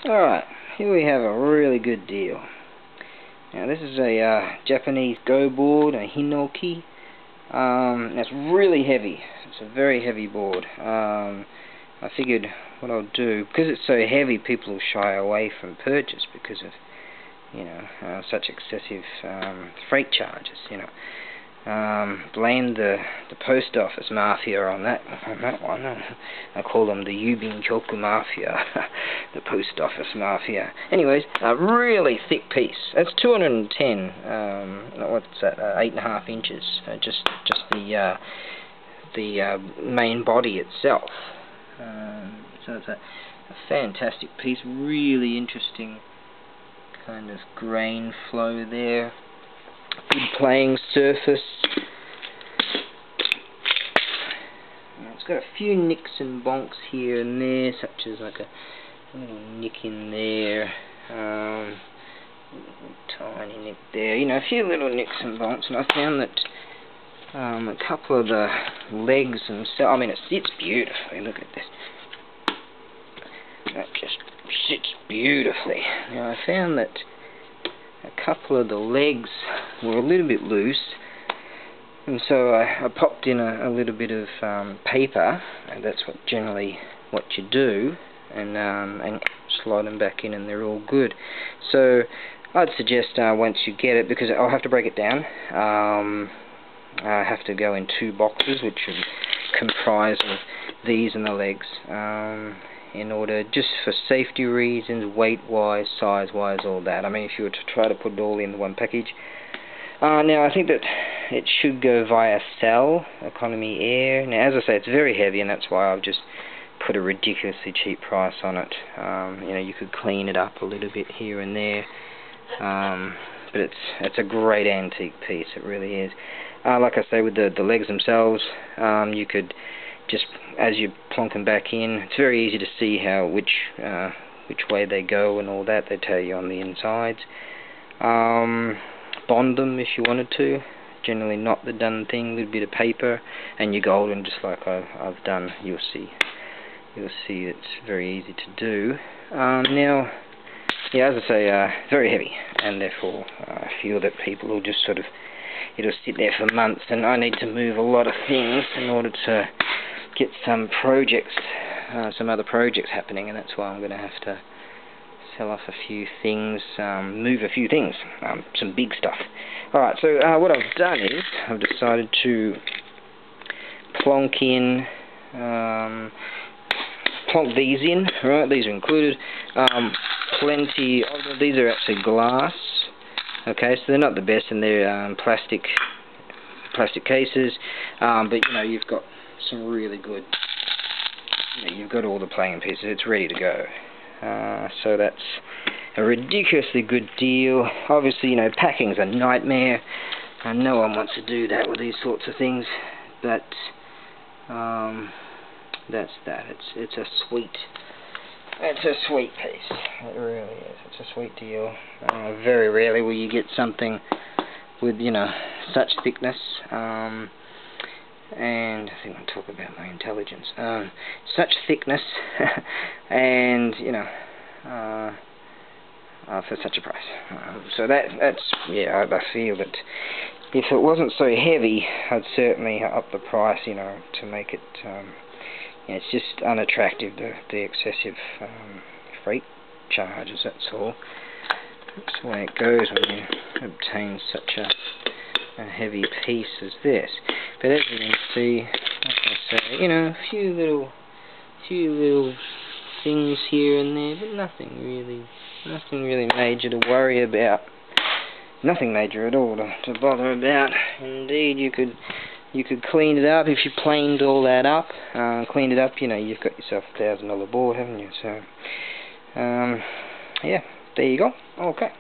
Alright, here we have a really good deal. Now this is a Japanese Go board, a Hinoki. It's really heavy. It's a very heavy board. I figured what I'll do, because it's so heavy, people will shy away from purchase because of, such excessive freight charges. Blame the post office mafia on that one. I call them the Yubin Kyoku mafia, the post office mafia. Anyways, a really thick piece. That's 210. What's that? 8.5 inches. Just the main body itself. So it's a fantastic piece. Really interesting kind of grain flow there. Good playing surface. It's got a few nicks and bonks here and there, such as like a little nick in there, tiny nick there, a few little nicks and bonks. And I found that a couple of the legs themselves, it sits beautifully. Look at this. That just sits beautifully. Now I found that a couple of the legs were a little bit loose, and so I popped in a little bit of paper, and that's generally what you do, and slide them back in, and they're all good. So I'd suggest once you get it, because I'll have to break it down, I have to go in 2 boxes, which are comprised of these and the legs, in order, just for safety reasons, weight-wise, size-wise, all that. If you were to try to put it all in one package. Now, I think that it should go via cell, economy air. Now, as I say, it's very heavy, and that's why I've just put a ridiculously cheap price on it. You could clean it up a little bit here and there, but it's a great antique piece. It really is. Like I say, with the legs themselves, you could just, as you plonk them back in, it's very easy to see which way they go and all that. They tell you on the insides. Bond them if you wanted to. Generally not the done thing. A little bit of paper and your golden, just like I've done. You'll see it's very easy to do. Now, yeah, as I say, very heavy, and therefore I feel that people will just it'll sit there for months, and I need to move a lot of things in order to get some other projects happening, and that's why I'm going to have to sell off a few things, move a few things, some big stuff. Alright, so what I've done is, I've decided to plonk these in, right, these are included, plenty of these are actually glass, okay, so they're not the best, and they're plastic cases, but you've got some really good, you've got all the playing pieces, it's ready to go. So that's a ridiculously good deal. Obviously, packing's a nightmare, and no one wants to do that with these sorts of things, but that's that. It's a sweet piece. It really is. It's a sweet deal. Very rarely will you get something with such thickness. And I think I'll talk about my intelligence. Such thickness, and for such a price. So that's yeah. I feel that if it wasn't so heavy, I'd certainly up the price. To make it. It's just unattractive, the excessive freight charges. That's all. That's the way it goes when you obtain such a heavy piece as this. But as you can see, like I say, a few little things here and there, but nothing really major to worry about. Nothing major at all to bother about. Indeed, you could clean it up if you planed all that up. Cleaned it up, you've got yourself a $1,000 board, haven't you? So, yeah, there you go. Okay.